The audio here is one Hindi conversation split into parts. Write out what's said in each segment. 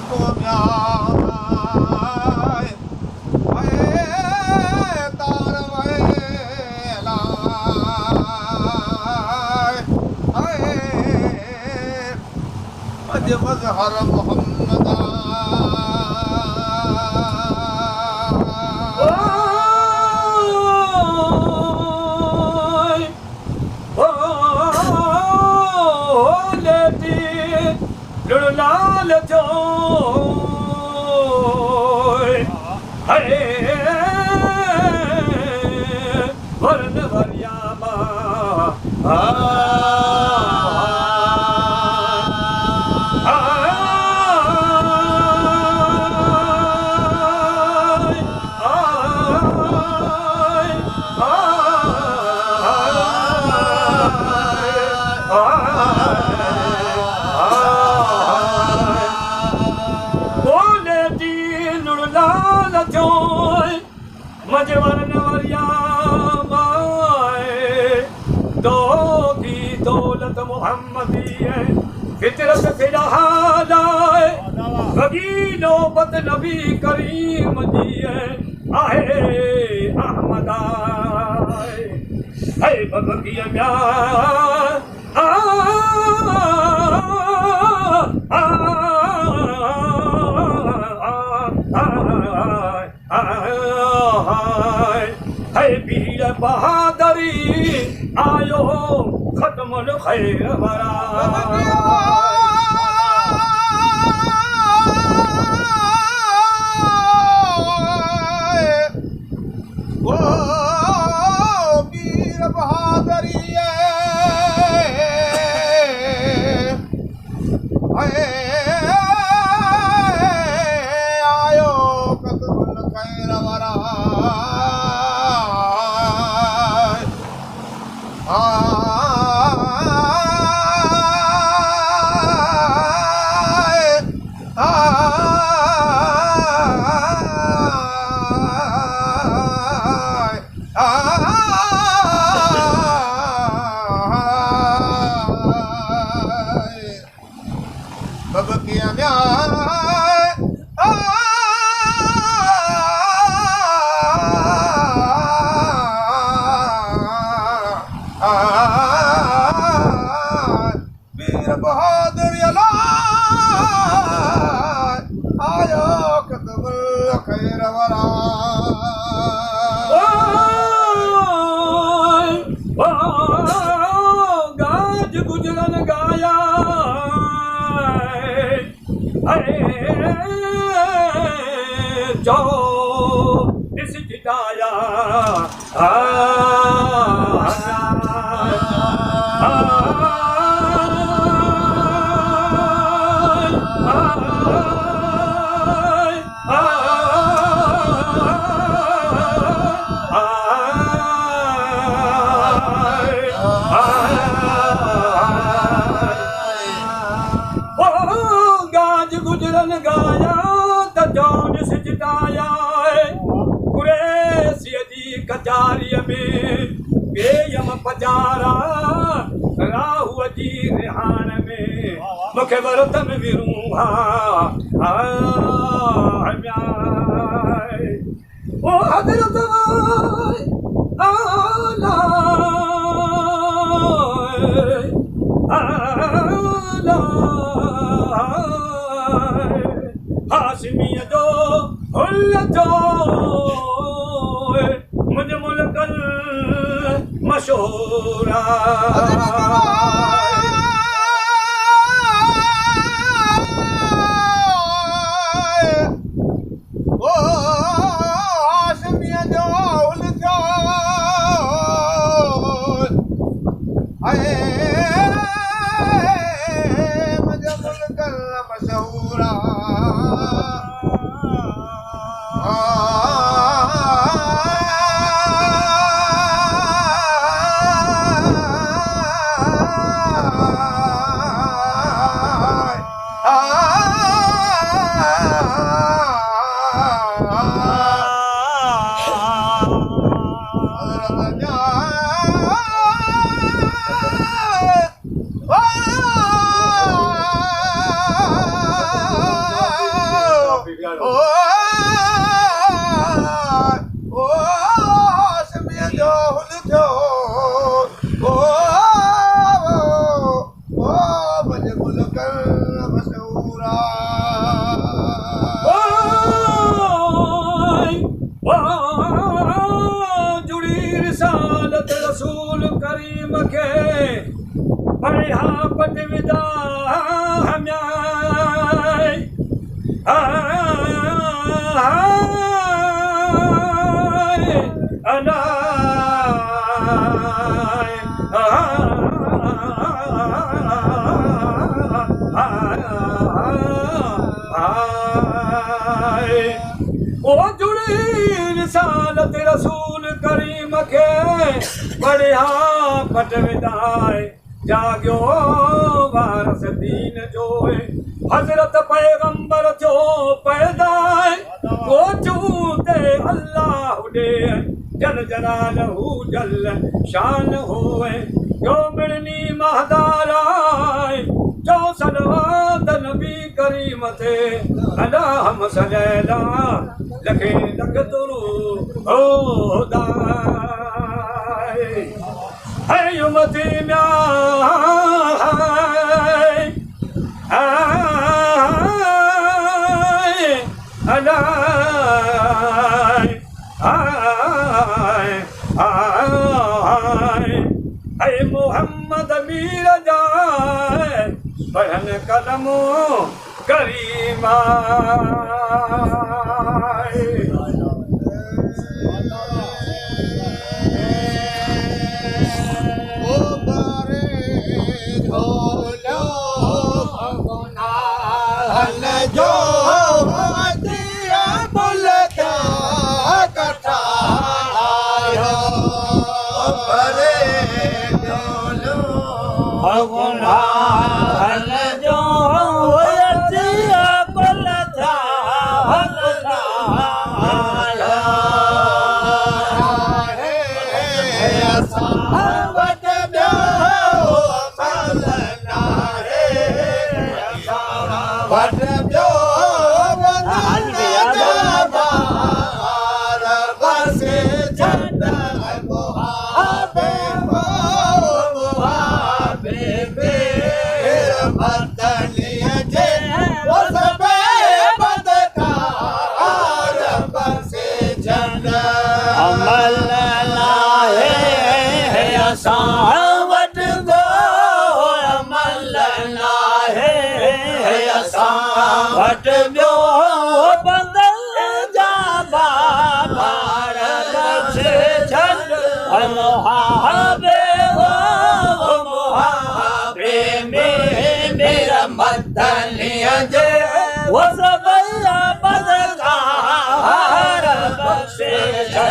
को न्याय आए तार वहलाय आए अज मज़हर मोहम्मद लाल जोय हरे वरन वरियामा मजवर नवरिया दो की दौलत मोहम्मदी है फितरत से रहालाए बगी नौबत नबी करीम जी है आहे अहमद है बगी पीर बहादरी आयो खत्म खैर वरा वो पीर बहादरी आयो खत्म खैर वरा वीर बहादुर आयो कतबुल खैर वरा गाज गुजरन गाया जो इस जिताया गुजरन गाया त जौन सिजदाया कुरैशिय जी कचारीअ में बेयम पजारा राहु जी रिहान में मूंखे वरत में विरूहा ओ हज़रत आला हाशमीअ जो हुल जो मुंहिंज मुल्कल मशहूरा ओ हाशमीअ जो हुल जो मुंहिंज मुल्कल मशहूरा ओ हाशमीअ जो हुल थियो ओ मुंहिंजे मुल्क मशहूरा जुड़ी रिसालत रसूल करीम खे पढ़िया पट विदा हम्याई ओ जुड़ी रिसालत रसूल करीम खे पढ़िया पट विदाए जाॻियो वारस दीन जो हज़रत पैगंबर जो पैदाए कोचूं ते अल्लाह ॾे जल जलालहू जल शान होए जो मिलनी महदाराए जो सलवात नबी करीम ते अलाहम सलैला लखे लख तुरू ओ दाए है उमती म्याय अलाय है मोहम्मद मीर जाए पढ़न कलमो करीमा जो दिया बुल क्या कथा आयो परे डोलो भगवान जो दिया बुल था वट गो अमल नाहे वट ॿियो बंदल जा बार बख़्शे छॾ मुहाबे मुहाबे में मेरा मदनीअ जे वो सबैया बदकार बख़्शे छॾ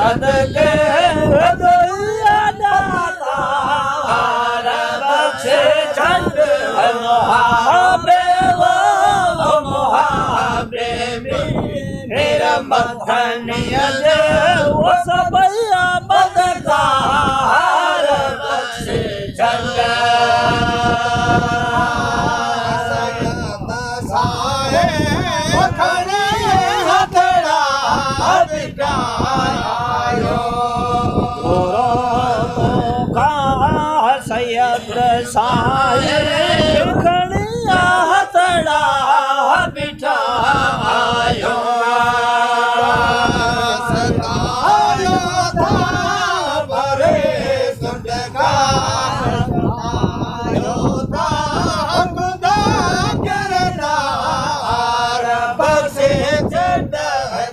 सदके बख़्शे छॾ मुहाबे मुहाबे मेरा मदनीअ जे वो सबैया बदकार बख़्शे छॾ सैयद साए खणिया हथड़ा बिठायो सतायो था भरे सुंदगा आयो था खुदा करना बख़्शे छॾ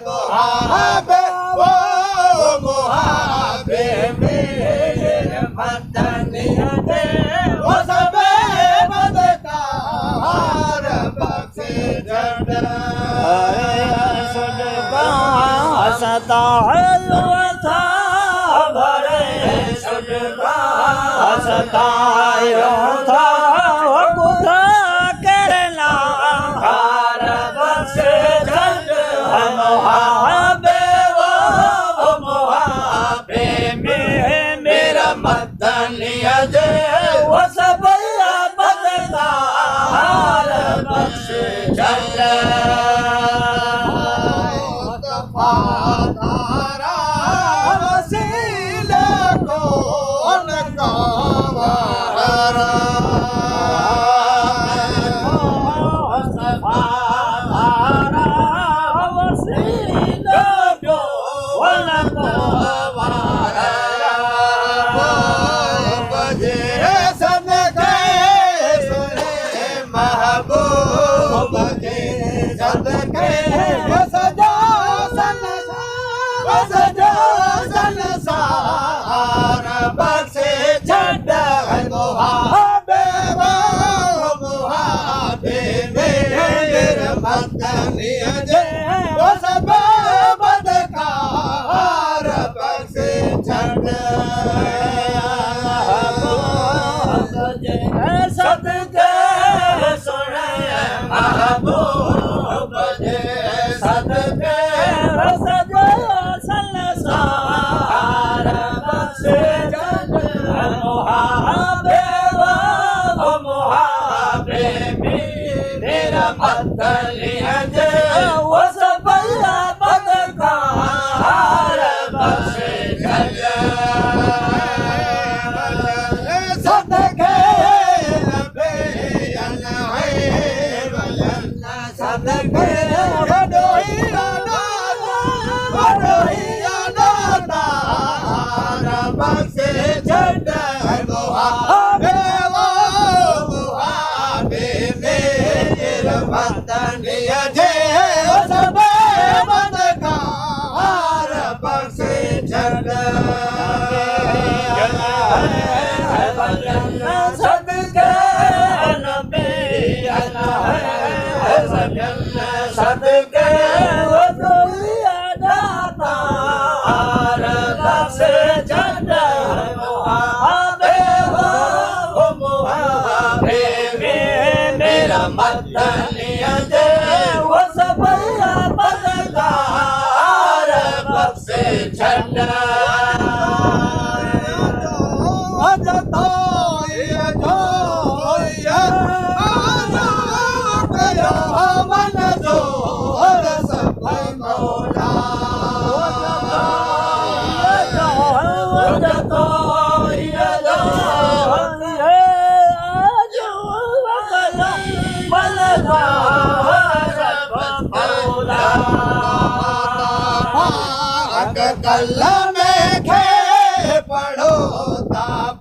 मुहाबे वो मुहाबे में सदा था भरे सतायो था कुथा करना हार बस झंड मोहाबे वो मोहाबे में मेरा मदनिया जे वो सब बदला हार बस झंड कल्ला में खे पढ़ो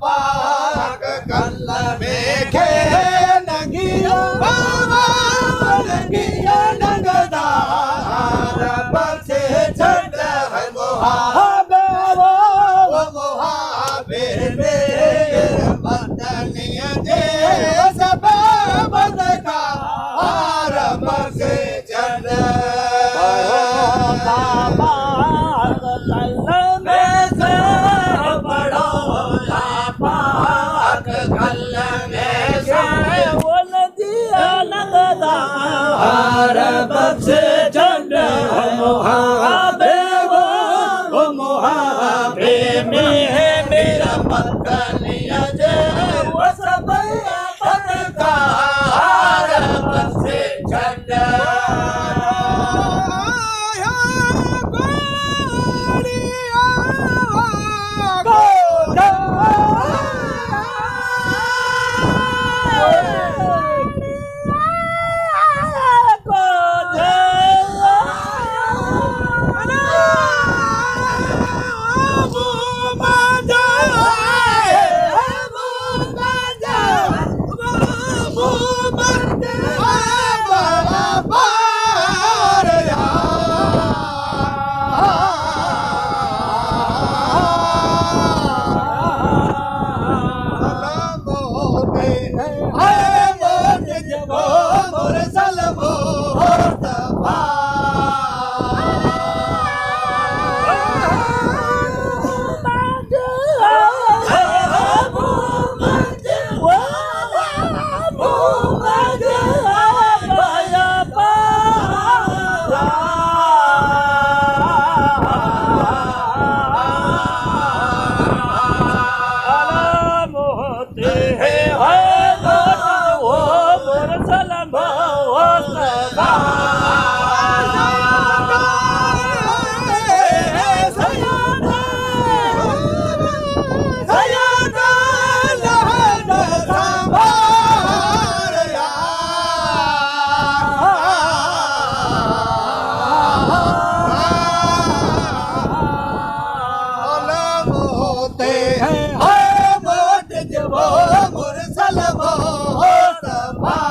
पाक कल्ला में खे नगिया बाबा नगिया नगदार बसे छट है मोहाबे वो मोहाबे मेरे मदनिया जे सब बदकार बसे छट बख्श झंड मोहाबे वो मोहाबे में मेरा मदनिया जे वो सब बदकार बख्श झंड मोते है मोट जबो मुरसल मोस्तफा